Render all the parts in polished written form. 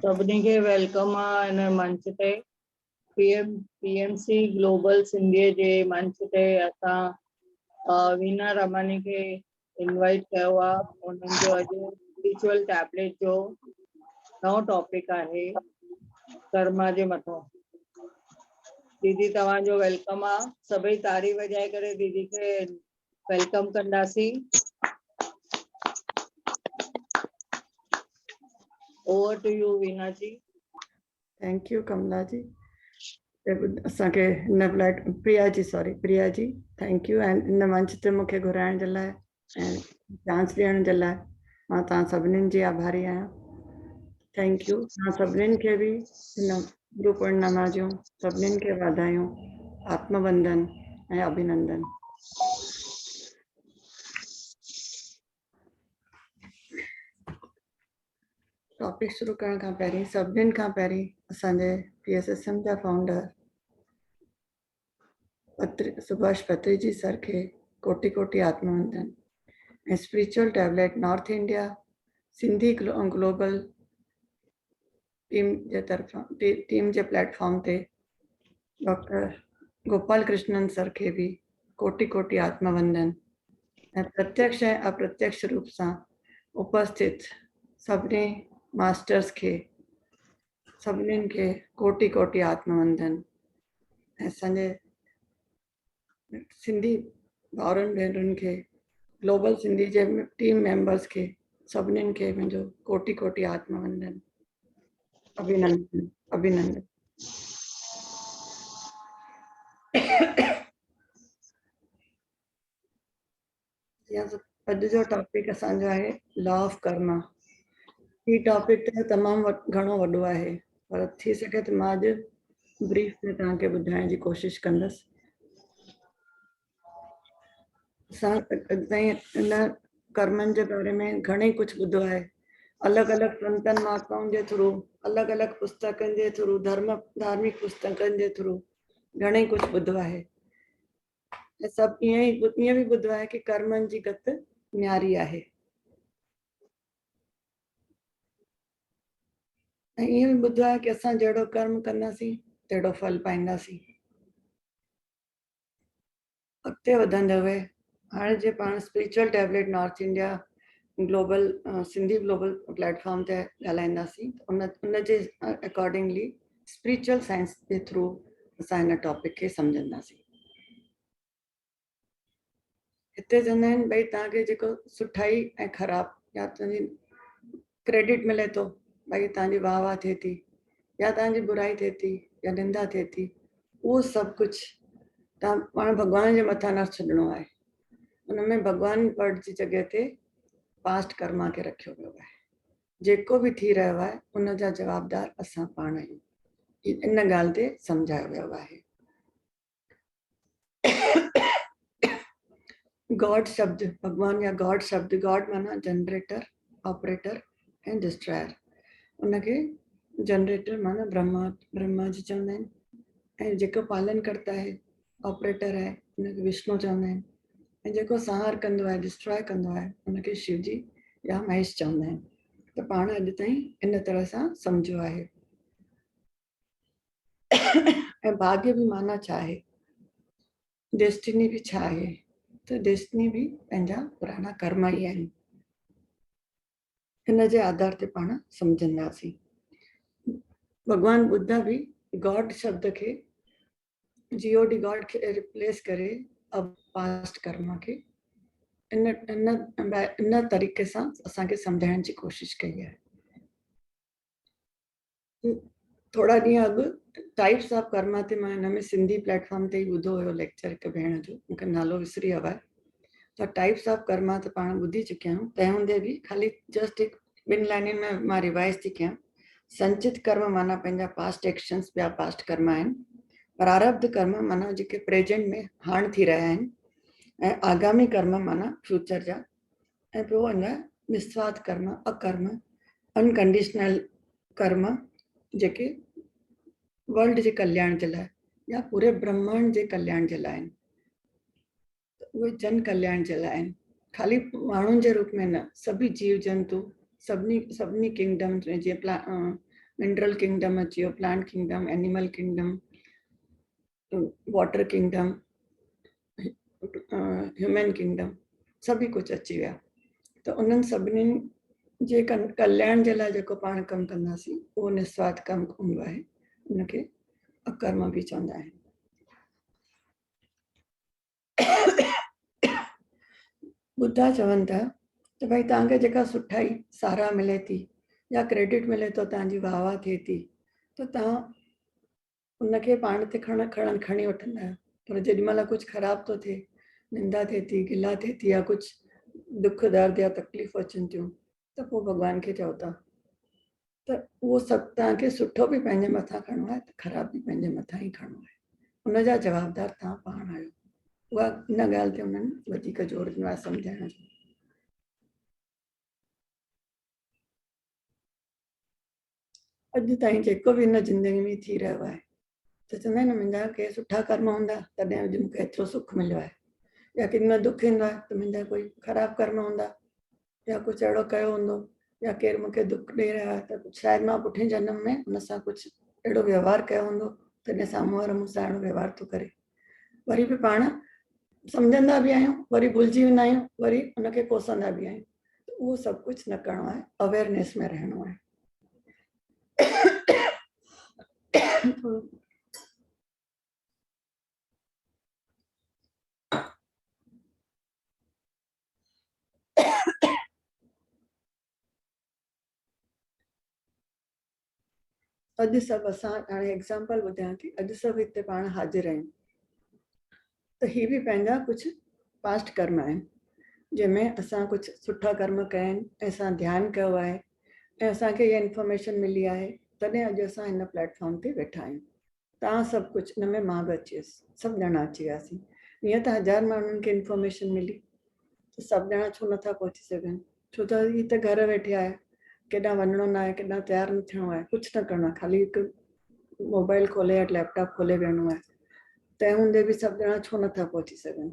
सभिनी खे वेलकम आहे हिन मंच ते। पीएमसी ग्लोबल सिंधीअ जे मंच ते असां वीना रमानी खे इनवाइट कयो आहे। उन्हनि जो अॼु स्पिरिचुअल टैबलेट जो नओं टॉपिक आहे कर्मा जे मथां। दीदी तव्हांजो वेलकम आहे। सभई ताड़ी वॼाए करे दीदी खे वेलकम कंदासीं। ओवर टू यू वीना जी। थैंक यू कमला जी। असांखे हिन Priya ji thank U and in मंच ते मूंखे घुराइण जे लाइ ऐं चांस ॾियण जे लाइ मां तव्हां सभिनीनि जी आभारी आहियां। Thank U. तव्हां सभिनीनि खे बि हिन गुरु पूर्णिमा जूं सभिनीनि खे वाधायूं, आत्मवंदन ऐं अभिनंदन। टॉपिक शुरू करण खां पहिरीं सभिनीनि खां पहिरीं असांजे PSSM जा फाउंडर सुभाष पत्री जी सर खे कोटि कोटि आत्मवंदन ऐं spiritual tablet North India Sindhi global team जे प्लेटफॉर्म ते डॉक्टर गोपाल कृष्णन सर खे भी कोटि कोटि आत्मवंदन ऐं प्रत्यक्ष ऐं अप्रत्यक्ष रूप सां उपस्थित सभिनी मास्टर्स खे सभिनीनि खे कोटि कोटि आत्मवंदन ऐं असांजे सिंधी भाउरनि भेनरुनि खे ग्लोबल सिंधी जे टीम मेंबर्स खे सभिनीनि खे मुंहिंजो कोटि कोटि आत्मवंदन, अभिनंदन अभिनंदन। अॼु जो टॉपिक असांजो आहे लॉ ऑफ कर्मा। ही टॉपिक त तमामु घणो वॾो आहे, पर थी सघे त मां अॼु ब्रीफ में तव्हांखे ॿुधाइण जी कोशिशि कंदसि। असां इन कर्मनि जे बारे में घणेई कुझु ॿुधो आहे, अलॻि अलॻि संतनि महात्माउनि जे थ्रू, अलॻि अलॻि पुस्तकनि जे थ्रू, धार्मिक पुस्तकनि जे थ्रू घणेई कुझु ॿुधो आहे। ऐं सभु ईअं बि ॿुधो आहे कि कर्मनि जी गत न्यारी आहे ऐं ईअं बि ॿुधो आहे कि असां जहिड़ो कर्म कंदासीं तहिड़ो फल पाईंदासीं। अॻिते वधंदे हुए हाणे जे पाण spiritual tablet North India global Sindhi global platform ते ॻाल्हाईंदासीं। उन जे अकॉर्डिंगली स्पिरिचुअल साइंस जे थ्रू असां हिन टॉपिक खे सम्झंदासीं। हिते चवंदा आहिनि भई तव्हांखे जेको सुठाई ऐं ख़राबु या तुंहिंजी क्रेडिट मिले थो, भई तव्हांजी वाह वाह थिए थी या तव्हांजी बुराई थिए थी या निंदा थिए थी, उहो सभु कुझु तव्हां पाण भॻवान जे मथां न छॾिणो आहे। उनमें भॻवान वर्ड जी जॻह ते पास्ट कर्मा खे रखियो वियो आहे। जेको बि थी रहियो आहे उन जा जवाबदार असां पाण आहियूं, इन ॻाल्हि ते सम्झायो वियो आहे। गॉड शब्द, भगवान या गॉड शब्द, गॉड माना जनरेटर, ऑपरेटर एंड डिस्ट्रॉयर। उनखे जनरेटर माना ब्रह्मा जी चवंदा आहिनि ऐं जेको पालन करता है ऑपरेटर है उनखे विष्णु चवंदा आहिनि ऐं जेको संहार कंदो आहे, डिस्ट्रॉय कंदो आहे, उनखे शिव जी या महेश चवंदा आहिनि। त पाण अॼु ताईं इन तरह सां सम्झो आहे। ऐं भाग्य बि माना छा आहे, डेस्टिनी बि छा आहे, त डेस्टिनी बि पंहिंजा पुराना कर्म ई आहिनि। हिन जे आधार ते पाण सम्झंदासीं। भगवान बुद्धा भी गॉड शब्द खे GOD गॉड खे रिप्लेस करे अब पास्ट कर्मा खे इन तरीक़े सां असांखे सम्झाइण जी कोशिशि कई आहे। थोड़ा ॾींहं अॻु टाइप्स ऑफ कर्मा ते मां हिन में सिंधी प्लेटफॉर्म ते ई ॿुधो हुयो लेक्चर हिकु भेण जो, मूंखे नालो विसरी वियो आहे। त टाइप्स ऑफ कर्मा त पाण ॿुधी चुकिया आहियूं, तंहिं हूंदे बि खाली जस्ट हिकु ॿिनि लाइनुनि में मां रिवाइज़ थी कयां। संचित कर्म माना पंहिंजा पास्ट एक्शन्स, ॿिया पास्ट कर्म आहिनि। प्रारब्ध कर्म माना जेके प्रेजेंट में हाणे थी रहिया आहिनि ऐं आगामी कर्म माना फ्यूचर जा। ऐं ॿियो अञा निस्वार्थ कर्म, अकर्म, अनकंडीशनल कर्म जेके वर्ल्ड जे कल्याण जे लाइ या पूरे ब्रह्मांड जे कल्याण जे लाइ आहिनि। उहे जन कल्याण जे लाइ आहिनि, खाली माण्हुनि जे रूप में न, सभी जीव जंतु, सभिनी किंगडम्स में, जीअं मिनरल किंगडम अची वियो, plant kingdom, animal kingdom, water kingdom, human kingdom, सभी कुछ अची विया। त उन्हनि सभिनीनि जे कल्याण जे लाइ जेको पाण कमु कंदासीं उहो निस्वार्थ कमु हूंदो आहे, उनखे अकर्म बि चवंदा आहिनि। बुद्धा चवनि था त भई तव्हांखे जेका सुठाई साराह मिले थी या क्रेडिट मिले थो, तव्हांजी वाह वाह थिए थी, त तव्हां उनखे पाण ते खणी वठंदा आहियो। पर जेॾीमहिल कुझु ख़राबु थो थिए, निंदा थिए थी, गिला थिए थी, या कुझु दुख दर्द या तकलीफ़ अचनि थियूं, त पोइ भॻवान खे चओ था त उहो सभु तव्हांखे सुठो बि पंहिंजे मथां खणणो आहे, त ख़राबु बि पंहिंजे मथां ई खणणो आहे। उनजा जवाबदार तव्हां पाण आहियो। उहा इन ॻाल्हि ते उन्हनि वधीक ज़ोर ॾिनो आहे सम्झाइण जो। अॼु ताईं जेको बि हिन ज़िंदगी में थी रहियो आहे, त चवंदा आहिनि मुंहिंजा के सुठा कर्म हूंदा तॾहिं अॼु मूंखे एतिरो सुख मिलियो आहे, या कंहिं महिल दुख ईंदो आहे त मुंहिंजा कोई ख़राबु कर्म हूंदा, या कुझु अहिड़ो कयो हूंदो, या केरु मूंखे दुख ॾेई रहियो आहे त शायदि मां पुठे जनम में हुन सां कुझु अहिड़ो व्यवहार कयो हूंदो, तॾहिं साम्हूं वारो मूंसां अहिड़ो व्यवहार थो करे। वरी बि पाण सम्झंदा बि आहियूं, वरी भुलिजी वेंदा आहियूं, वरी उनखे कोसंदा बि आहियूं। त उहो सभु कुझु न करिणो आहे, अवेयरनेस में रहणो आहे। अॼु सभु असां हाणे एग्ज़ाम्पल ॿुधायां थी, अॼु सभु हिते पाण हाज़िर आहियूं, त ही बि पंहिंजा कुझु पास्ट कर्म आहिनि, जंहिंमें असां कुझु सुठा कर्म कया आहिनि ऐं असां ध्यानु कयो आहे ऐं असांखे इहा इंफॉर्मेशन मिली आहे, तॾहिं अॼु असां हिन प्लेटफॉर्म ते वेठा आहियूं। तव्हां सभु कुझु, हिन में मां बि अची वियसि, सभु ॼणा अची वियासीं। हीअं त 1000 माण्हुनि खे इंफॉर्मेशन मिली, त सभु ॼणा छो नथा पहुची सघनि? छो त ही त घर वेठे आहे, केॾां वञिणो न आहे, केॾां तयारु न थियणो आहे, कुझु न करिणो आहे, ख़ाली हिकु मोबाइल खोले या लैपटॉप खोले वेहणो आहे। तंहिं हूंदे बि सभु ॼणा छो नथा पहुची सघनि?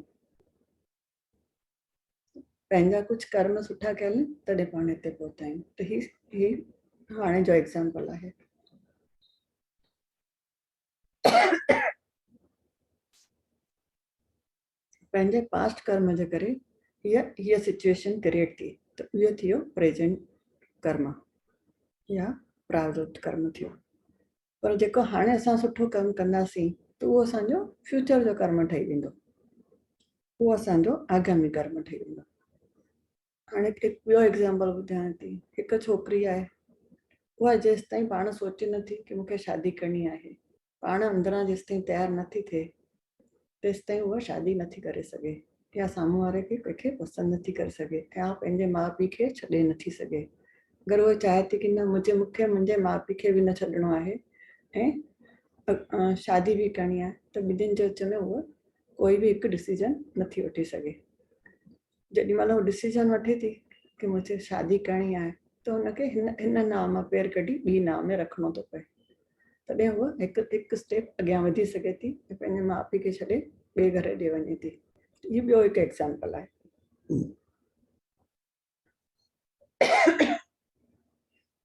पंहिंजा कुझु कर्म सुठा कयल तॾहिं पाण हिते पहुता आहियूं। त ही हाणे जो एग्ज़ाम्पल आहे। पंहिंजे पास्ट कर्म जे करे हीअ सिचुएशन क्रिएट थी, त इहो थियो प्रेजेंट कर्म या प्रारब्ध कर्म थियो। पर जेको हाणे असां सुठो कमु कंदासीं त उहो असांजो फ्यूचर जो कर्म ठही वेंदो, उहो असांजो आगामी कर्म ठही वेंदो। हाणे हिकु ॿियो एग्ज़ाम्पल ॿुधायां थी। हिकु छोकिरी आहे, उहा जेसि ताईं पाण सोचे नथी की मूंखे शादी करणी आहे, पाण अंदरां जेसि ताईं तयारु नथी थिए, तेसि ताईं उहा शादी नथी करे सघे, या साम्हूं वारे खे कंहिंखे पसंदि नथी करे सघे, या पंहिंजे माउ पीउ खे छॾे नथी सघे। अगरि उहा चाहे थी की न मूंखे मुंहिंजे माउ पीउ खे बि न छॾिणो आहे ऐं शादी बि करणी आहे, त ॿिन्हिनि जे विच में उहा कोई बि हिकु डिसीजन नथी वठी सघे। जेॾी महिल उहा डिसीजन वठे थी की मूंखे शादी करणी आहे, त हुनखे हिन नाव मां पेर कढी ॿी नाव में रखिणो थो पए, तॾहिं उहा हिकु स्टेप अॻियां वधी सघे थी ऐं पंहिंजे माउ पीउ खे छॾे ॿिए घर ॾे वञे थी। इहो ॿियो हिकु एग्ज़ाम्पल आहे।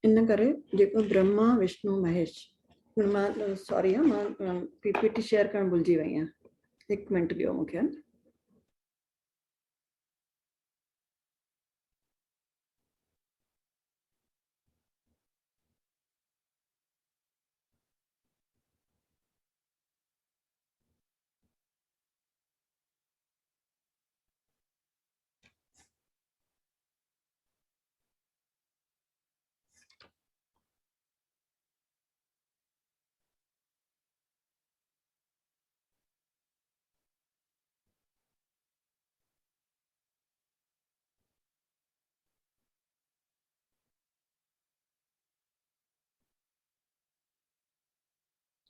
इन करे जेको ब्रह्मा विष्णु महेश, मां सॉरी मां पीपीटी शेयर करणु भुलिजी वई आहियां, 1 मिंट ॾियो मूंखे।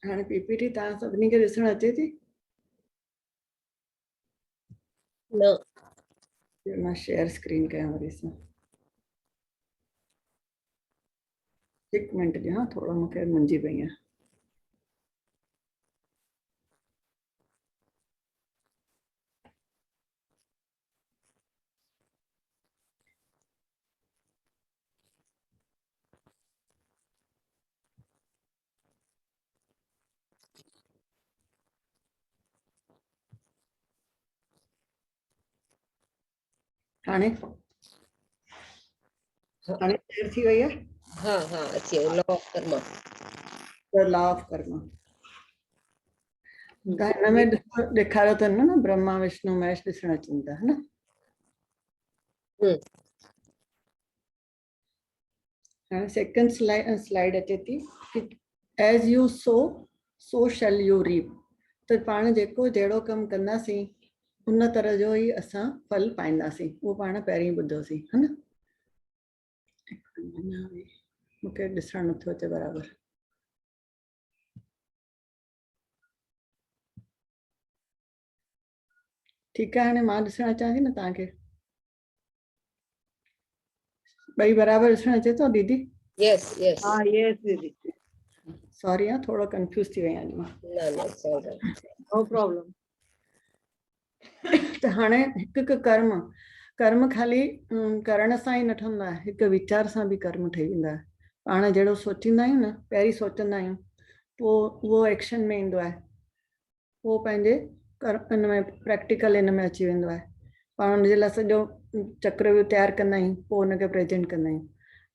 हाणे पीपीटी तव्हां सभिनी खे ॾिसण अचे थी? न। मां शेयर स्क्रीन कयां वरी सां। 1 मिंट ॾियो, थोरो मूंखे मुंझी पई आहियां। हाणे हाणे क्लियर थी वई आहे हाँ हाँ अची वियो law of Karma the law of Karma त हिन में ॾेखारियो अथनि न ब्रह्मा विष्णु महेश ॾिसण अचनि था है न हाणे सेकंड स्लाइड अचे थी कि as you sow shall you reap त पाण जेको जहिड़ो कमु कंदासीं उन तरह जो ई असां फल पाईंदासीं उहो पाण पहिरीं ॿुधोसीं है न मूंखे ॾिसणु नथो अचे बराबरि ठीकु आहे हाणे मां ॾिसणु अचां थी न तव्हांखे ॿई बराबरि ॾिसणु अचे थो दीदी यस यस हाँ yes दीदी सॉरी आहे थोरो कंफ्यूज थी वई आहियां मां ना it's all right. no problem त हाणे हिकु हिकु कर्म ख़ाली करण सां ई न ठहंदो आहे हिकु वीचार सां बि कर्म ठही वेंदो आहे पाण जहिड़ो सोचींदा आहियूं न पहिरीं सोचंदा आहियूं पोइ उहो एक्शन में ईंदो आहे उहो पंहिंजे इन में प्रैक्टिकल इन में अची वेंदो आहे पाण हुनजे लाइ सॼो चक्रव्यूह तयारु कंदा आहियूं पोइ हुनखे प्रेजेंट कंदा आहियूं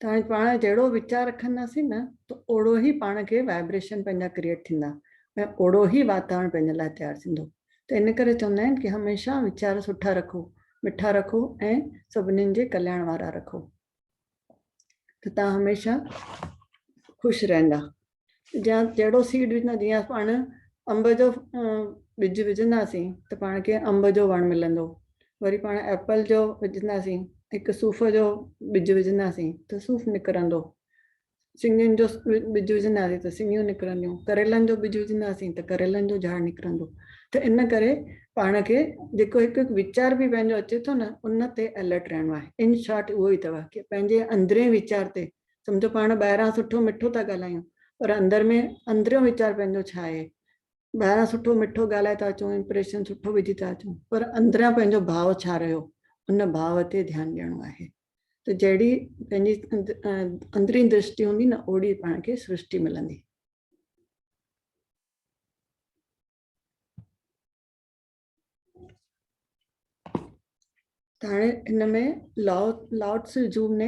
त हाणे पाण जहिड़ो वीचार रखंदासीं न त ओड़ो ई पाण खे वाइब्रेशन पंहिंजा क्रिएट थींदा ऐं ओड़ो ई वातावरण पंहिंजे लाइ तयारु थींदो त इन करे चवंदा आहिनि कि हमेशह वीचार सुठा रखो मिठा रखो ऐं सभिनीनि जे कल्याण वारा रखो त तव्हां हमेशह ख़ुशि रहंदा जहिड़ो सीड विझंदा जीअं पाण अंब जो ॿिज विझंदासीं त पाण खे अंब जो वणु मिलंदो वरी पाण एप्पल जो विझंदासीं हिकु सूफ़ जो ॿिज विझंदासीं त सूफ़ निकिरंदो सिंगियुनि जो ॿिज विझंदासीं त सिंगियूं निकिरंदियूं करेलनि जो ॿिज विझंदासीं त करेलनि जो झाड़ निकिरंदो त इन करे पाण खे जेको हिकु हिकु वीचार बि पंहिंजो अचे थो न उन ते अलर्ट रहणो आहे इन शॉर्ट उहो ई अथव कि पंहिंजे अंदरे वीचार ते सम्झो पाण ॿाहिरां सुठो मिठो था ॻाल्हायूं पर अंदर में अंदरियों वीचार पंहिंजो छा आहे ॿाहिरां सुठो मिठो ॻाल्हाए था अचूं इंप्रेशन सुठो विझी था अचूं पर अंदरियां पंहिंजो भाव छा रहियो उन भाव ते ध्यानु ॾियणो आहे त जहिड़ी पंहिंजी अंदरी दृष्टि हूंदी न ओड़ी पाण खे सृष्टि मिलंदी त हाणे हिन में लॉट्स जू ने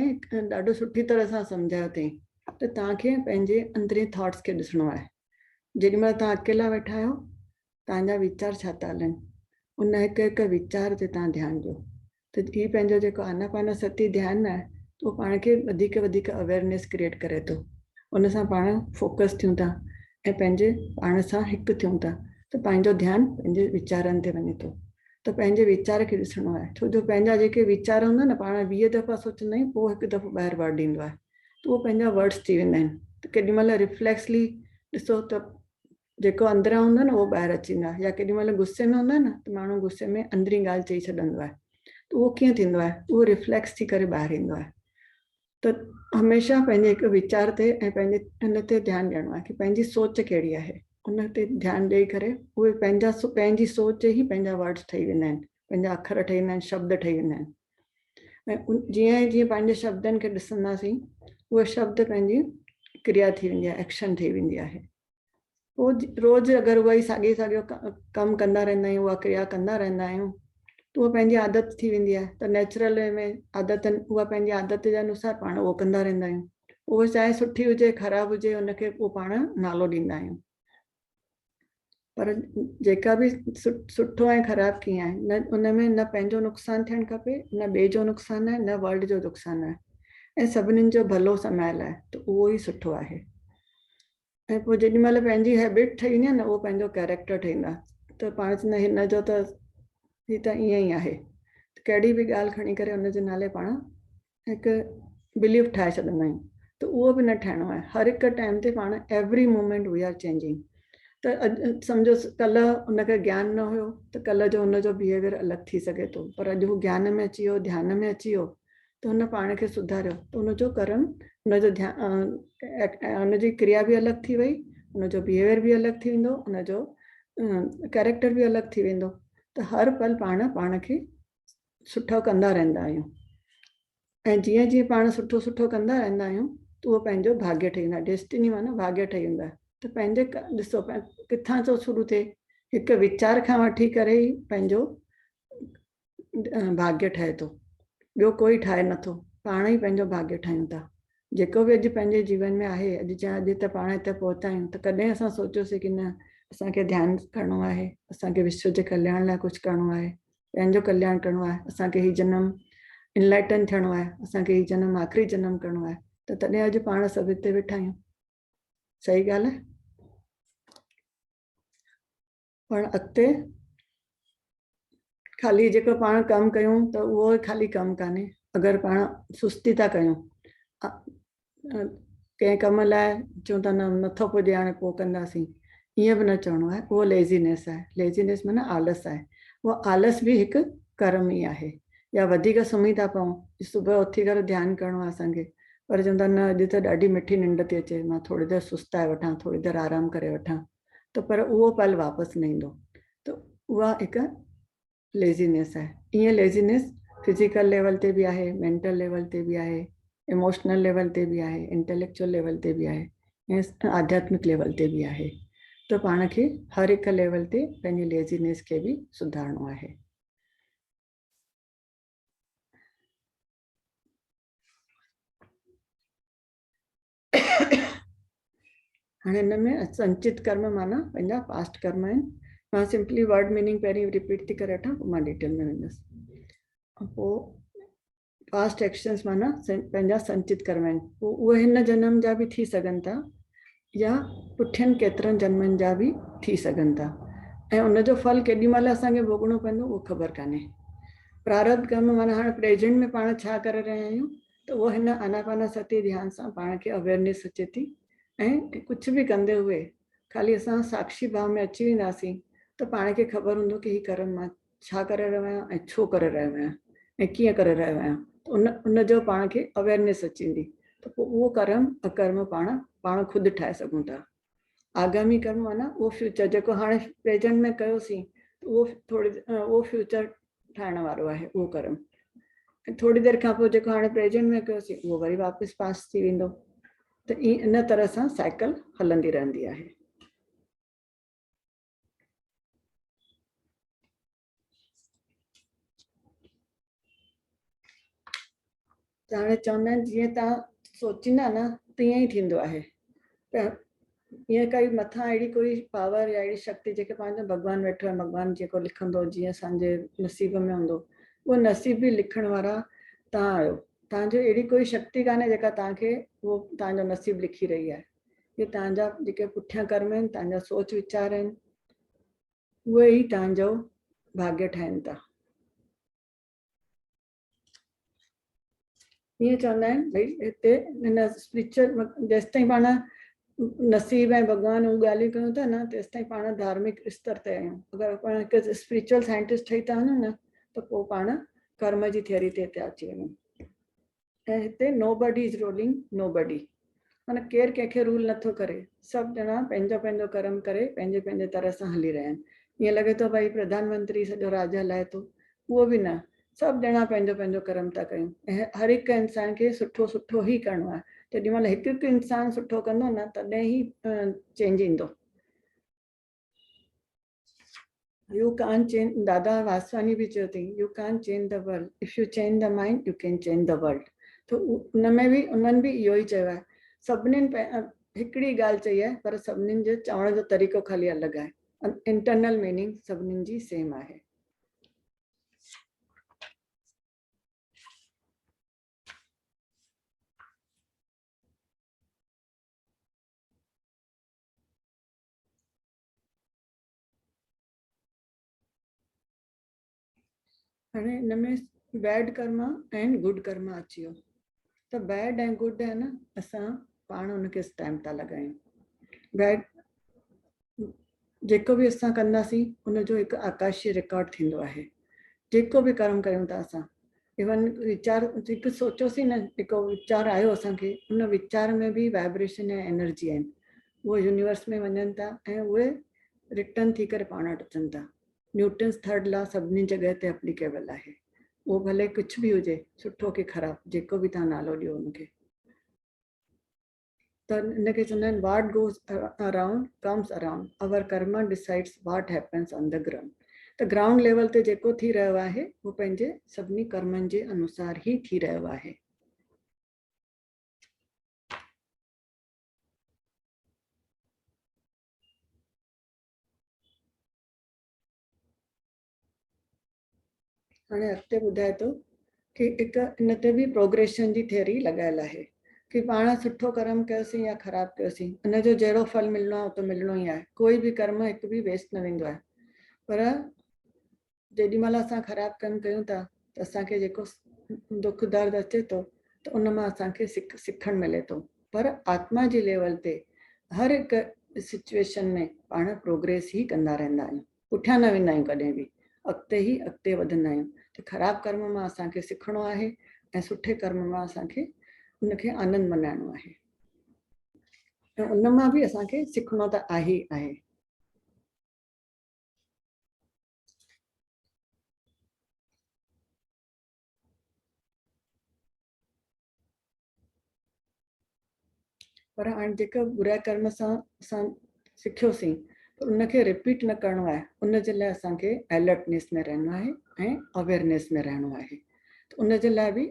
ॾाढो सुठी तरह सां सम्झायो अथई त तव्हांखे पंहिंजे अंदरी थॉट्स खे ॾिसणो आहे जेॾीमहिल तव्हां अकेला वेठा आहियो तव्हांजा वीचार छा था हलनि उन हिकु हिकु वीचार ते तव्हां ध्यानु ॾियो त हीअ पंहिंजो जेको आनापानसती ध्यानु आहे उहो पाण खे वधीक वधीक अवेयरनेस क्रिएट करे थो उन सां पाण फोकस थियूं था ऐं पंहिंजे पाण सां हिकु थियूं था त पंहिंजो ध्यानु पंहिंजे वीचारनि ते वञे थो त पंहिंजे वीचार खे ॾिसणो आहे छो जो पंहिंजा जेके वीचार हूंदा न पाण 20 दफ़ा सोचंदा आहियूं पोइ हिकु दफ़ो ॿाहिरि वर्ड ईंदो आहे त उहो पंहिंजा वर्ड्स थी वेंदा आहिनि त केॾीमहिल रिफ्लेक्सली ॾिसो त जेको अंदरां हूंदो न उहो ॿाहिरि अची वेंदो आहे या केॾीमहिल गुस्से में हूंदा न त माण्हू गुस्से में अंदरी ॻाल्हि चई छॾींदो आहे त उहो कीअं थींदो आहे उहो रिफ्लेक्स थी करे ॿाहिरि ईंदो आहे त हमेशह पंहिंजे हिकु वीचार ते ऐं पंहिंजे हिन ते ध्यानु ॾियणो आहे कि पंहिंजी सोच कहिड़ी आहे उन ते ध्यानु ॾेई करे उहे पंहिंजी सोच ई पंहिंजा वर्ड्स ठही वेंदा आहिनि पंहिंजा अखर ठही वेंदा आहिनि शब्द ठही वेंदा आहिनि ऐं जीअं जीअं पंहिंजे शब्दनि खे ॾिसंदासीं उहे शब्द पंहिंजी क्रिया थी वेंदी आहे एक्शन ठही वेंदी आहे रोज़ अगरि उहा ई साॻियो कमु कंदा रहंदा आहियूं उहा क्रिया कंदा रहंदा आहियूं त उहा पंहिंजी आदत थी वेंदी आहे त नेचुरल में आदतनि उहा पंहिंजी आदत जे अनुसार पाण उहो कंदा रहंदा आहियूं उहो चाहे सुठी हुजे ख़राबु हुजे उनखे पोइ पाण नालो ॾींदा आहियूं पर जेका बि सुठो ऐं ख़राबु कीअं आहे न उन में न पंहिंजो नुक़सानु थियणु खपे न ॿिए जो नुक़सानु आहे न वर्ल्ड जो नुक़सानु आहे ऐं सभिनीनि जो भलो समायल आहे त उहो ई सुठो आहे ऐं पोइ जेॾीमहिल पंहिंजी हैबिट ठही वेंदी आहे न उहो पंहिंजो कैरेक्टर ठहींदा त पाण चवंदा हिन जो त हीअ त ईअं ई आहे त कहिड़ी बि ॻाल्हि खणी करे हुनजे नाले पाण हिकु बिलीव ठाहे छॾींदा आहियूं त उहो बि न ठाहिणो आहे हर हिकु टाइम ते पाण every moment we are changing त अॼु सम्झो कल्ह हुनखे ज्ञान न हुयो त कल्ह जो हुनजो बिहेवियर अलॻि थी सघे थो पर अॼु हू ज्ञान में अची वियो ध्यान में अची वियो त हुन पाण खे सुधारियो त हुनजो कर्म हुनजो हुनजी क्रिया बि अलॻि थी वई हुनजो बिहेवियर बि अलॻि थी वेंदो हुनजो कैरेक्टर बि अलॻि थी वेंदो त हर पल पाण खे सुठो कंदा रहंदा आहियूं ऐं जीअं जीअं पाण सुठो कंदा रहंदा आहियूं त उहो पंहिंजो भाग्य ठही वेंदो आहे डेस्टिनी माना भाग्य ठही वेंदो आहे त पंहिंजे ॾिसो किथां थो शुरू थिए हिकु वीचार खां वठी करे ई पंहिंजो भाग्य ठहे थो ॿियो कोई ठाहे नथो, पाण ई पंहिंजो भाग्य ठाहियूं था। जेको बि अॼु पंहिंजे जीवन में आहे, अॼु त पाण हिते पहुता आहियूं, त कॾहिं असां सोचियोसीं कि न असांखे ध्यानु करिणो आहे, असांखे विश्व जे कल्याण लाइ कुझु करिणो आहे, पंहिंजो कल्याण करिणो आहे, असांखे ही जनम इनलाइटन थियणो आहे, असांखे ही जनम आख़िरी जनम करिणो आहे, त तॾहिं अॼु पाण सभु हिते वेठा आहियूं। सही ॻाल्हि आहे। पण अॻिते खाली जेको पाण कमु कयूं त उहो खाली कमु कान्हे। अगरि पाण सुस्ती था कयूं, कंहिं कम लाइ चऊं था न नथो पुॼे हाणे पोइ कंदासीं, ईअं बि न चवणो आहे। उहो लेज़ीनेस आहे। लेज़ीनेस माना आलस आहे। उहो आलस बि हिकु कर्म ई आहे। या वधीक सुम्ही था पऊं, सुबुह उथी करे ध्यानु करिणो आहे असांखे, पर चवंदा न अॼु त ॾाढी मिठी निंड थी अचे, मां थोरी देरि सुस्ताए वठां, थोरी देरि आराम करे वठां, त पर उहो पल वापसि न ईंदो। त उहा हिकु लेज़ीनेस आहे। ईअं लेज़ीनेस फिज़िकल लेवल ते बि आहे, मेंटल लेवल ते बि आहे, इमोशनल लेवल ते बि आहे, इंटेलेक्चुअल लेवल ते बि आहे, ऐं आध्यात्मिक लेवल ते बि आहे। त पाण खे हर हिकु लेवल ते पंहिंजी लेज़ीनेस खे बि सुधारणो आहे। हाणे हिन में संचित कर्म माना पंहिंजा पास्ट कर्म आहिनि। मां सिंपली वर्ड मीनिंग पहिरीं रिपीट थी करे वठां, पोइ मां डिटेल में वेंदसि। पोइ पास्ट एक्शन्स माना पंहिंजा संचित कर्म आहिनि। पोइ उहे हिन जन्म जा बि थी सघनि था, या पुठियनि केतिरनि जन्मनि जा बि थी सघनि था, ऐं उनजो फल केॾी महिल असांखे भोगणो पवंदो उहो ख़बर कान्हे। प्रारब्ध कर्म माना हाणे प्रेजेंट में पाण छा करे रहिया आहियूं, त उहो हिन आनापानसति ध्यान सां पाण खे अवेयरनेस अचे थी, ऐं कुझु बि कंदे हुए खाली असां साक्षी भाव में अची वेंदासीं त पाण खे ख़बर हूंदो कि ही कर्म मां छा करे रहियो आहियां ऐं छो करे रहियो आहियां ऐं कीअं करे रहियो आहियां। उनजो पाण खे अवेयरनेस अची वेंदी, त पोइ उहो कर्म अकर्म पाण ख़ुदि ठाहे सघूं था। आगामी कर्म माना उहो फ्यूचर जेको हाणे प्रेजेंट में कयोसीं, उहो फ्यूचर ठाहिण वारो आहे उहो कर्म। थोरी देरि खां पोइ जेको हाणे प्रेजेंट में कयोसीं उहो वरी वापसि पास थी वेंदो। त इन तरह सां साइकिल हलंदी रहंदी आहे। त हाणे चवंदा आहिनि जीअं तव्हां सोचींदा न तीअं ई थींदो आहे। त ईअं काई मथां अहिड़ी कोई पावर या अहिड़ी शक्ति जेके पंहिंजो भॻवानु वेठो आहे, भॻवानु जेको लिखंदो जीअं असांजे नसीब में हूंदो, उहो नसीब बि लिखण वारा तव्हां आहियो। तव्हांजो अहिड़ी कोई शक्ति कान्हे जेका तव्हांखे उहो तव्हांजो नसीब लिखी रही आहे। ये तव्हांजा जेके पुठियां कर्म आहिनि, तव्हांजा सोच वीचार आहिनि, उहे ई तव्हांजो भाग्य ठाहिनि था। ईअं चवंदा आहिनि भई हिते हिन स्पिरिचुअल जेसिताईं पाण नसीब ऐं भॻवानु उहे ॻाल्हियूं कयूं था न, तेसिताईं पाण धार्मिक स्तर ते आहियूं। अगरि पाण हिकु स्पिरिचुअल साइंटिस्ट ठही था वञूं न, त पोइ पाण कर्म जी थियरी ते अची वञूं। ऐं हिते नो बडी इज़ रूलिंग नो बडी, माना केरु कंहिंखे रूल नथो करे। सभु ॼणा पंहिंजो पंहिंजो कर्म करे पंहिंजे पंहिंजे तरह सां हली रहिया आहिनि। ईअं लॻे थो भई प्रधानमंत्री सॼो राज हलाए थो, उहो बि न। सभु ॼणा पंहिंजो पंहिंजो कर्म था कयूं, ऐं हर हिकु इंसान खे सुठो सुठो ई करिणो आहे। जेॾी महिल हिकु हिकु इंसानु सुठो कंदो न, तॾहिं ई चेंज ईंदो। U can change, Dada Vaswani बि चयो अथई, U can change the world, if U change the mind U can change the world. त उनमें बि उन्हनि बि इहो ई चयो आहे। सभिनीनि हिकिड़ी ॻाल्हि चई आहे, पर सभिनीनि जो चवण जो तरीक़ो खाली अलॻि आहे। इंटरनल मीनिंग सभिनीनि जी सेम आहे। हाणे हिन में bed Karma and good Karma अची वियो। त बैड ऐं गुड आहे न, असां पाण हुनखे स्टैम्प था लॻायूं। बैड जेको बि असां कंदासीं उनजो हिकु आकाशीय रिकॉर्ड थींदो आहे। जेको बि कर्म कयूं था असां, इवन वीचार हिकु सोचियोसीं न, हिकु वीचार आयो असांखे, उन वीचार में बि वाइब्रेशन ऐं एनर्जी आहिनि। उहे यूनिवर्स में वञनि था ऐं उहे रिटर्न थी करे पाण वटि अचनि था। न्यूटन्स थर्ड लॉ सभिनी जॻह ते एप्लीकेबल आहे। उहो भले कुझु बि हुजे, सुठो की ख़राबु, जेको बि तव्हां नालो ॾियो हुनखे। त हिनखे चवंदा आहिनि what goes around comes around, our Karma decides what happens on the ground. त ग्राउंड लेवल ते जेको थी रहियो आहे उहो पंहिंजे सभिनी कर्मनि जे अनुसार ई थी रहियो आहे। हाणे अॻिते ॿुधाए थो कि हिकु इन ते बि प्रोग्रेशन जी थियरी लॻायल आहे कि पाण सुठो कर्म कयोसीं या ख़राबु कयोसीं, इन जो जहिड़ो फल मिलणो आहे उहो त मिलणो ई आहे। कोई बि कर्म हिकु बि वेस्ट न वेंदो आहे। पर जेॾी महिल असां ख़राबु कमु कयूं था त असांखे जेको दुख दर्द अचे थो त उन मां असांखे सिखणु मिले थो। पर आत्मा जी लेवल ते हर हिकु सिचुएशन में पाण प्रोग्रेस ई कंदा रहंदा आहियूं, पुठियां न वेंदा आहियूं कॾहिं बि, अॻिते ई अॻिते वधंदा आहियूं। त ख़राबु कर्म मां असांखे सिखणो आहे ऐं सुठे कर्म मां असांखे उनखे आनंद मनाइणो आहे ऐं उन मां बि असांखे सिखणो त आहे ई आहे। पर हाणे जेका बुरा कर्म सां असां सिखियोसीं पर उनखे रिपीट न करिणो आहे, उन जे लाइ असांखे अलर्टनेस में रहणो आहे ऐं अवेयरनेस में रहणो आहे। त उन जे लाइ बि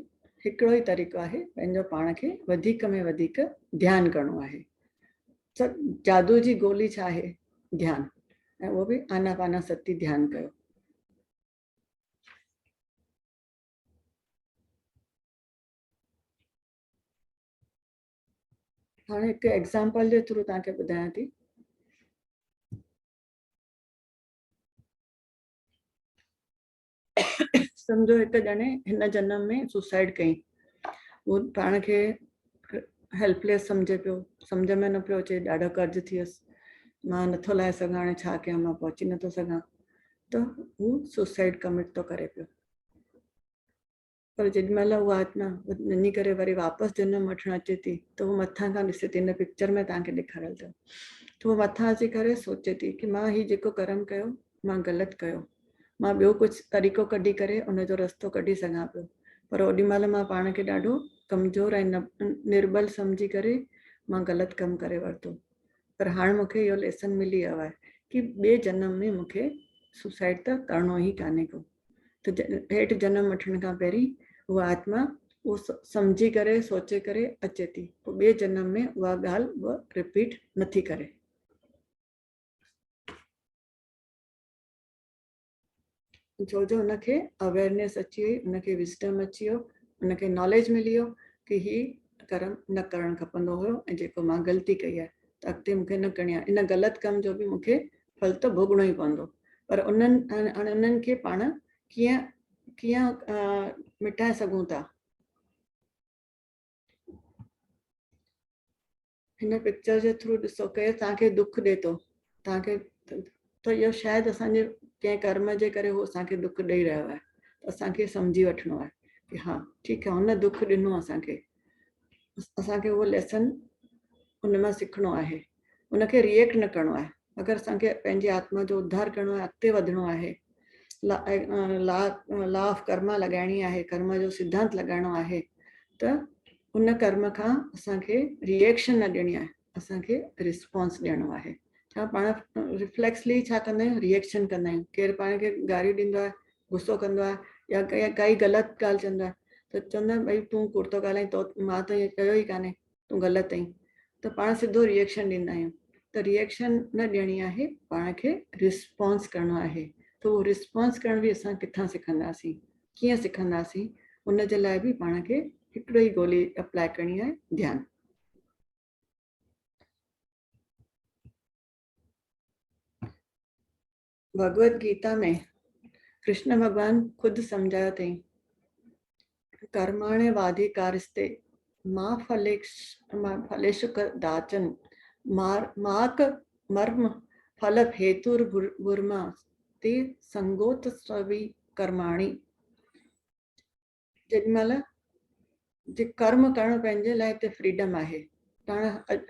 हिकिड़ो ई तरीक़ो आहे, पंहिंजो पाण खे वधीक में वधीक ध्यानु करिणो आहे। त जादू जी गोली छा आहे? ध्यानु, ऐं उहो बि आनापानसती ध्यानु कयो। हाणे हिकु एग्ज़ाम्पल जे थ्रू तव्हांखे ॿुधायां थी। सम्झो हिकु ॼणे हिन जनम में सुसाइड कई, उहो पाण खे हेल्पलेस सम्झे पियो, सम्झ में न पियो अचे, ॾाढो कर्ज़ थी वियसि, मां नथो लाहे सघां, हाणे छा कयां, मां पहुची नथो सघां, त हू सुसाइड कमिट थो करे पियो। पर जेॾी महिल उहा आत्मा वञी करे वरी वापसि जनम वठणु अचे थी त उहो मथां खां ॾिसे थी, हिन पिक्चर में तव्हांखे ॾेखारियल अथव, त उहो मथां अची करे सोचे थी कि मां हीउ जेको कर्म कयो मां ग़लति कयो, मां ॿियो कुझु तरीक़ो कढी करे उनजो रस्तो कढी सघां पियो। पर ओॾी महिल मां पाण खे ॾाढो कमज़ोर ऐं निर्बल सम्झी करे मां ग़लति कमु करे वरितो। पर हाणे मूंखे इहो लेसन मिली वियो आहे कि ॿिए जनम में मूंखे सुसाइड त करिणो ई कान्हे को। त हेठि जनम वठण खां पहिरीं उहा आत्मा उहो सम्झी करे सोचे करे अचे थी, पोइ ॿिए जनम में उहा ॻाल्हि उहा रिपीट नथी करे। छो जो उनखे अवेयरनेस अची वई, उनखे विज़डम अची वियो, उनखे नॉलेज मिली वियो कि हीउ कर्म न करणु खपंदो हुयो ऐं जेको मां ग़लती कई आहे त अॻिते मूंखे न करणी आहे, इन ग़लति कम जो बि मूंखे फल त भोगणो ई पवंदो। पर उन्हनि खे पाण कीअं मिटाए सघूं था? हिन पिक्चर जे थ्रू ॾिसो, केरु तव्हांखे दुख ॾिए थो, तव्हांखे त इहो शायदि असांजे कंहिं कर्म जे करे उहो असांखे दुख ॾेई रहियो आहे, त असांखे सम्झी वठिणो आहे कि हा ठीकु आहे, हुन दुख ॾिनो असांखे उहो लेसन उन मां सिखणो आहे, उनखे रिएक्ट न करिणो आहे। अगरि असांखे पंहिंजी आत्मा जो उद्धार करिणो आहे, अॻिते वधिणो आहे, लॉ ऑफ कर्मा लॻाइणी आहे, कर्म जो सिद्धांत लॻाइणो आहे, त उन कर्म खां असांखे रिएक्शन न ॾियणी आहे, असांखे रिस्पॉन्स ॾियणो आहे। छा पाण रिफ्लेक्सली छा कंदा आहियूं? रिएक्शन कंदा आहियूं। केरु पाण खे गारियूं ॾींदो आहे, गुस्सो कंदो आहे या काई ग़लति ॻाल्हि चवंदो आहे त चवंदा आहिनि भई तूं कुर्तो ॻाल्हाई, तो मां त ईअं कयो ई कान्हे, तूं ग़लति आहीं, त पाण सिधो रिएक्शन ॾींदा आहियूं। त रिएक्शन न ॾियणी आहे, पाण खे रिस्पॉन्स करिणो आहे। त उहो रिस्पॉन्स करण बि असां किथां सिखंदासीं, कीअं सिखंदासीं? उन जे लाइ बि पाण खे हिकिड़ो ई गोली अप्लाई करणी आहे, ध्यानु। भगवत गीता में कृष्ण भगवान खुद समझायो अथई, कर्माणे वाधिकारस्ते मां फलेषु कदाचन माक मर्म फल हेतुर्भुर्मा ते संगोत सवि कर्माणी। जेॾी महिल जे कर्म करणु पंहिंजे लाइ हिते फ्रीडम आहे, पाण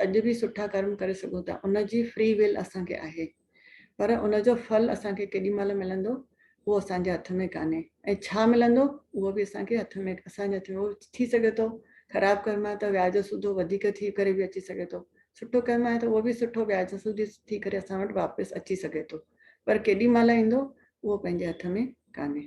अॼु बि सुठा कर्म करे सघूं था, उनजी फ्री विल असांखे आहे, पर उनजो फल असांखे केॾी महिल मिलंदो उहो असांजे हथ में कान्हे, ऐं छा मिलंदो उहो बि असांजे हथ में थी सघे थो। ख़राबु कर्म आहे त व्याज सूदो वधीक थी करे बि अची सघे थो, सुठो कर्म आहे त उहो बि सुठो व्याज सूदी थी करे असां वटि वापसि अची सघे थो। पर केॾी महिल ईंदो उहो पंहिंजे हथ में कान्हे।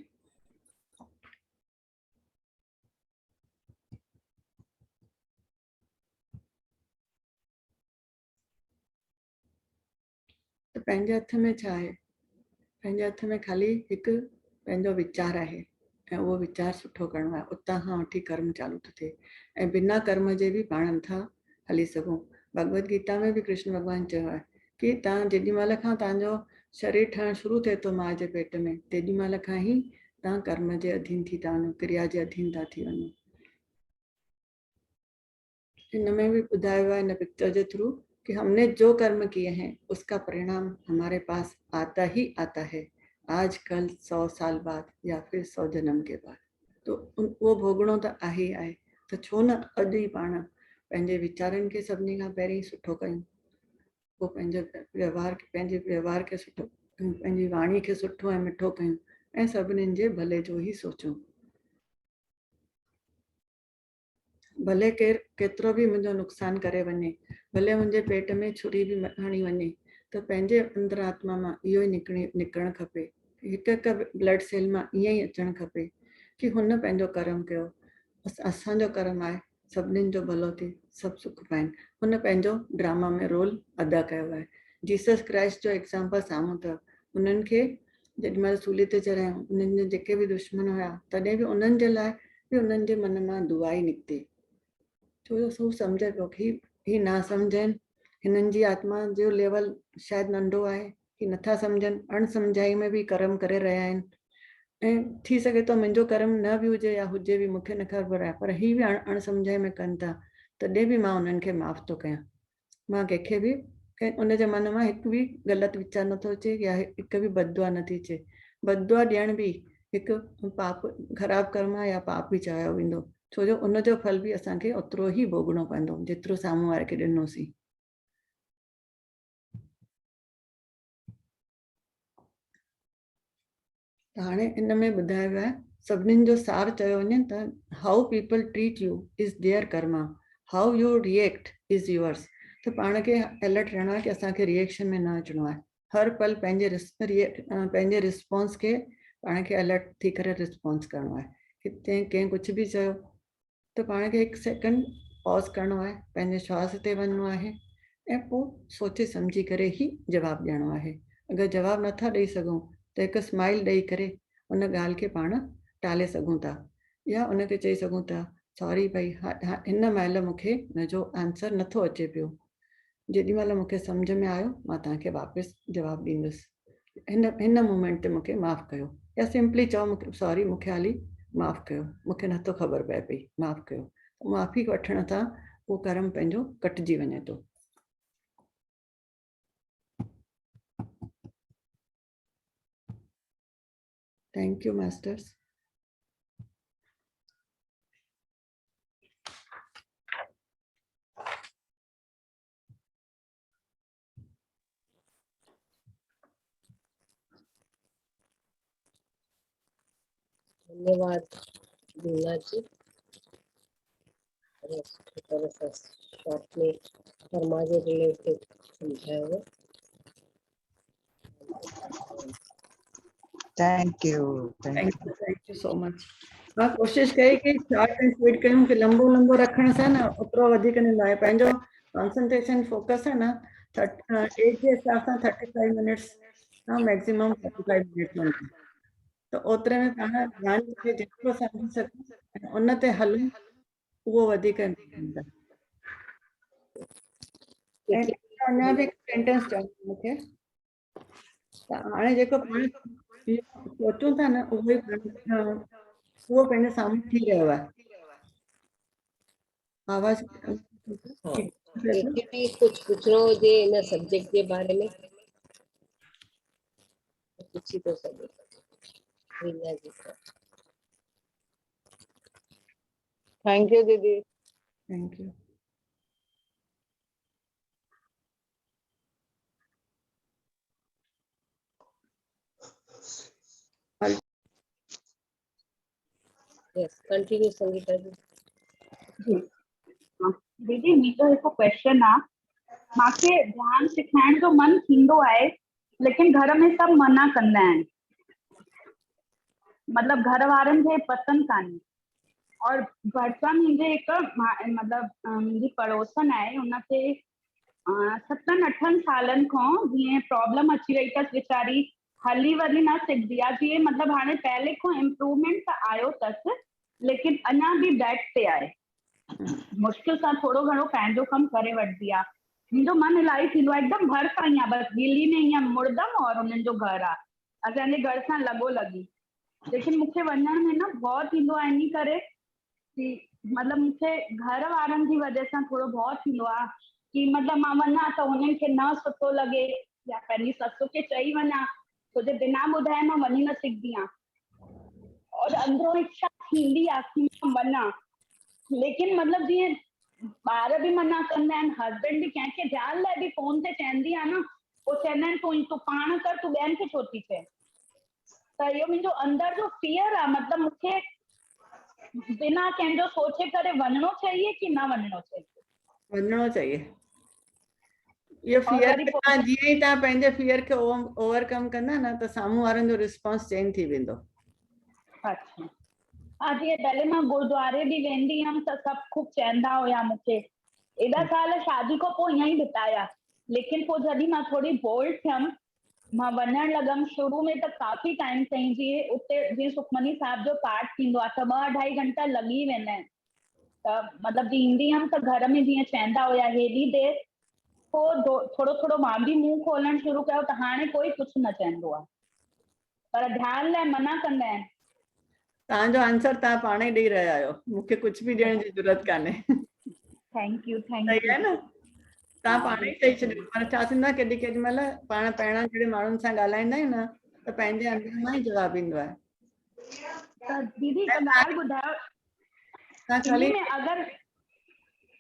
त पंहिंजे हथ में छा आहे? पंहिंजे हथ में ख़ाली हिकु पंहिंजो वीचार आहे ऐं उहो वीचार सुठो करिणो आहे। उतां खां वठी कर्म चालू थो थिए ऐं बिना कर्म जे बि पाण नथा हली सघूं। भगवत गीता में बि कृष्ण भॻवानु चयो आहे कि तव्हां जेॾी महिल खां तव्हांजो शरीर ठहणु शुरू थिए थो माउ जे पेट में, तेॾी महिल खां ई तव्हां कर्म जे अधीन थी था वञो, क्रिया जे अधीन था थी वञो। हिन में भी बुधाया है, इन पिक्चर के थ्रू कि हमने जो कर्म किए हैं उसका परिणाम हमारे पास आता ही आता है, आज कल 100 साल बाद या फिर 100 जन्म के बाद। तो वो भोगणो तो आहे ही आहे। तो छो न अॼु ही पाण पंहिंजे वीचारनि खे सभिनी खां पहिरीं सुठो कयूं, वो पंहिंजे व्यवहार के सुठो कयूं, पंहिंजी वाणी खे सुठो ऐं मिठो कयूं ऐं सभिनीनि जे भले जो ही सोचूं। भले केतिरो बि मुंहिंजो नुक़सान करे वञे, भले मुंहिंजे पेट में छुरी बि हणी वञे, त पंहिंजे अंतरात्मा मां इहो ई निकिरणु खपे। हिकु हिकु ब्लड सेल मां ईअं ई अचणु खपे कि हुन पंहिंजो कर्म कयो, असांजो कर्म आहे सभिनीनि जो भलो थिए, सभु सुख पाइनि। हुन पंहिंजो ड्रामा में रोल अदा कयो आहे। जीसस क्राइस्ट जो एग्ज़ाम्पल साम्हूं अथव। उन्हनि खे जेॾी महिल सूली ते चढ़ायूं, उन्हनि जे जेके बि दुश्मन हुया, तॾहिं बि उन्हनि जे लाइ बि उन्हनि जे मन मां दुआ ई निकिती। छो जो हू सम्झे पियो कि ही ना सम्झनि, हिननि जी आत्मा जो लेवल शायदि नंढो आहे, कि नथा सम्झनि, अणसम्झाई में बि कर्म करे रहिया आहिनि। ऐं थी सघे थो मुंहिंजो कर्म न बि हुजे या हुजे बि, मूंखे न ख़बर आहे, पर ही बि अणसम्झाई में कनि था, तॾहिं बि मां उन्हनि खे माफ़ थो कयां। मां कंहिंखे बि उनजे मन मां हिकु बि ग़लति वीचार नथो अचे या हिकु बि बददुआ नथी अचे। बददुआ ॾियण बि हिकु पाप, ख़राबु कर्म आहे या पाप बि चयो वेंदो, छो जो उनजो फल बि असांखे ओतिरो ही भोगणो पवंदो जेतिरो साम्हूं वारे खे ॾिनोसीं। हाणे इन में ॿुधायो आहे सभिनीनि जो सार चयो वञे त how people treat you is their karma, how you react is yours. त पाण खे अलर्ट रहणो आहे कि असांखे रिएक्शन में न अचिणो आहे। हर पल पंहिंजे रिस्पॉन्स खे पाण खे अलर्ट थी करे रिस्पॉन्स करिणो आहे। किथे कंहिं कुझु बि चयो त पाण खे हिकु सेकंड पॉज करिणो आहे, पंहिंजे श्वास ते वञिणो आहे ऐं पोइ सोचे सम्झी करे ही जवाबु ॾियणो आहे। अगरि जवाबु नथा ॾेई सघूं त हिकु स्माइल ॾेई करे उन ॻाल्हि खे पाण टाले सघूं था, या उनखे चई सघूं था सॉरी भाई, हिन महिल मूंखे हिनजो आंसर नथो अचे पियो, जेॾी महिल मूंखे सम्झ में आयो मां तव्हांखे वापसि जवाबु ॾींदुसि, हिन मोमेंट ते मूंखे माफ़ु कयो, या सिंपली चओ मूंखे सॉरी, मूंखे हाली माफ़ु कयो, मूंखे नथो ख़बर पए पई, माफ़ु कयो। माफ़ी वठण सां उहो कर्म पंहिंजो कटिजी वञे थो। Thank U masters. धन्यवाद दीना जी। शॉर्ट में कर्मा जे रिलेटेड समझाया। Thank you so much. मां कोशिशि कई कि शॉर्ट एंड स्वीट कयूं, कि लंबो लंबो रखण सां न ओतिरो वधीक न आहे। पंहिंजो कॉन्सेंट्रेशन फोकस है न एज जे हिसाब सां 35 मिनट्स खां मैक्सिमम 45 मिनट्स हूंदा, त ओतिरे में पाण ध्यानु खे जेतिरो सम्झी सघूं उन ते हलूं, उहो वधीक इम्पोर्टेंट आहे। ऐं अञा बि सेंटेंस चवंदी मूंखे, त हाणे जेको पाण सोचूं था न उहो पंहिंजे साम्हूं थी रहियो आहे। आवाज़ कंहिंखे भी कुछ पूछणो हुजे इन सब्जेक्ट के बारे में पूछी तो सके। रीना जी थैंक यू दीदी। Thank you. Yes continue Sangeeta ji. दीदी मुंहिंजो हिकु क्वेश्चन आहे, मूंखे ध्यानु सिखाइण जो मन थींदो आहे लेकिन घर में सभु मना कंदा आहिनि, मतलब घर वारनि खे पसंदि कान्हे। और भरिसां मुंहिंजे हिकु मतलब मुंहिंजी पड़ोसन आहे, उनखे 7-8 सालनि खां जीअं प्रॉब्लम अची रही अथसि, वीचारी हली वली न सघंदी आहे। जीअं मतलब हाणे पहले खां इम्प्रूवमेंट त आयो अथसि, लेकिन अञा बि बेड ते आहे। मुश्किल सां थोरो घणो पंहिंजो कमु करे वठंदी आहे। मुंहिंजो मन इलाही थींदो आहे, एकदमि भरिसां ई आहे, बसि दिल्ली में ईअं मुड़दमि और उन्हनि जो घर आहे असांजे घर सां लॻो लॻी। लेकिन मूंखे वञण में न भउ थींदो आहे, इन करे कि मतलब मूंखे घर वारनि जी वजह सां थोरो भउ थींदो आहे कि मतलब मां वञा त उन्हनि खे न सुठो लॻे, या पंहिंजी ससु खे चई वञा, छो जो बिना ॿुधाए मां वञी न सघंदी आहियां। और अंदरो इच्छा थींदी आहे कि मां वञा, लेकिन मतलब जीअं ॿार बि मना कंदा आहिनि, हस्बैंड बि कंहिंखे ध्यान लाइ बि फोन ते चवंदी आहे न, पोइ चवंदा आहिनि तूं पाण कर, तूं ॿियनि खे छो थी चए। त इहो मुंहिंजो अंदर जो फियर आहे, मतलब मूंखे बिना कंहिंजो सोचे करे वञणो चाहिए कि न वञणो चाहिए? वञणो चाहिए। इहो और फियर वरी पोइ जीअं ई तव्हां पंहिंजे फियर खे ओवरकम कंदा न, त साम्हूं वारनि जो रिस्पॉन्स चेंज थी वेंदो। अच्छा, हाँ जीअं पहले मां गुरुद्वारे बि वेंदी हुयमि त सभु ख़ूब चवंदा हुया मूंखे। एॾा साल शादी खां पोइ ईअं ई बिताया, लेकिन पोइ जॾहिं मां थोरी बोल्ड थियमि, मां वञणु लॻमि। शुरू में त काफ़ी टाइम ताईं, जीअं उते जीअं सुखमनी साहिब जो पाठ थींदो आहे त 2-2.5 घंटा लॻी वेंदा आहिनि। त मतिलबु ईंदी हुयमि त घर में जीअं चवंदा हुया हेॾी देरि, पोइ थोरो थोरो मां बि मुंहुं खोलणु शुरू कयो, त हाणे कोई कुझु न चवंदो आहे, पर ध्यान लाइ मना कंदा आहिनि। तव्हांजो आंसर तव्हां पाण ई ॾेई रहिया आहियो, मूंखे कुझु बि ॾियण जी ज़रूरत कान्हे। थैंक यू सही आहे न, तव्हां पाण ई चई छॾियो। पर छा थींदो आहे, केॾी केॾी महिल पाण पहिरां जहिड़े माण्हुनि सां ॻाल्हाईंदा आहियूं न, त पंहिंजे अंदर मां ई जवाबु ईंदो आहे। त दीदी हिकु ॻाल्हि ॿुधायो, तव्हां ख़ाली इन में अगरि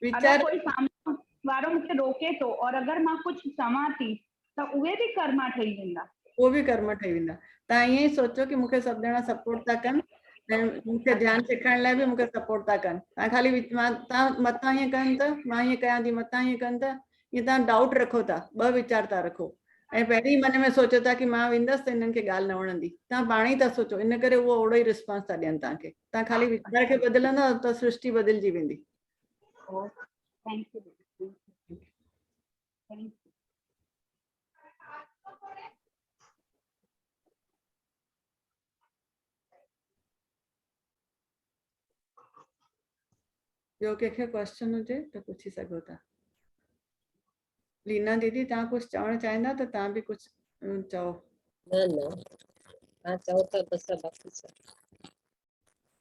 वीचार कोई साम्हूं वारो मूंखे रोके थो और अगरि मां कुझु चवां थी त उहे बि कर्मा ठही वेंदा? उहो बि कर्म ठही वेंदा। तव्हां ईअं ई सोचो कि मूंखे सभु ॼणा सपोर्ट था कनि ऐं मूंखे ध्यानु सेखारण लाइ बि मूंखे सपोर्ट था कनि। तव्हां ख़ाली तव्हां मथां ईअं कनि त मां ईअं कयां थी, मथां ईअं कनि त ईअं तव्हां डाउट रखो था, ॿ वीचार था रखो ऐं पहिरीं मन में सोचो था कि मां वेंदसि त हिननि खे ॻाल्हि न वणंदी। तव्हां पाण ई था सोचो, इन करे उहो ओड़ो ई रिस्पॉन्स था ॾियनि तव्हांखे। तव्हां ख़ाली वीचार खे बदिलंदव त सृष्टि बदिलजी वेंदी। Thank U thank U. ॿियो कंहिंखे क्वेश्चन हुजे त पुछी सघो था। लीना दीदी, तव्हां कुझु चवणु चाहींदा त तव्हां बि कुझु चओ। न तव्हां चओ था बसि, बाक़ी सब।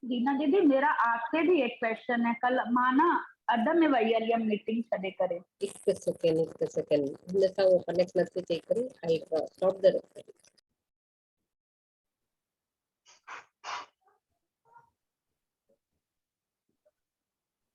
रीना दीदी, मेरा आपसे भी एक क्वेश्चन है। कल मां ना अध में वही हली हुयमि मीटिंग छॾे करे। हिकु सेकेंड हिन सां उहो कनेक्ट नथी थिए करे, आई स्टॉप द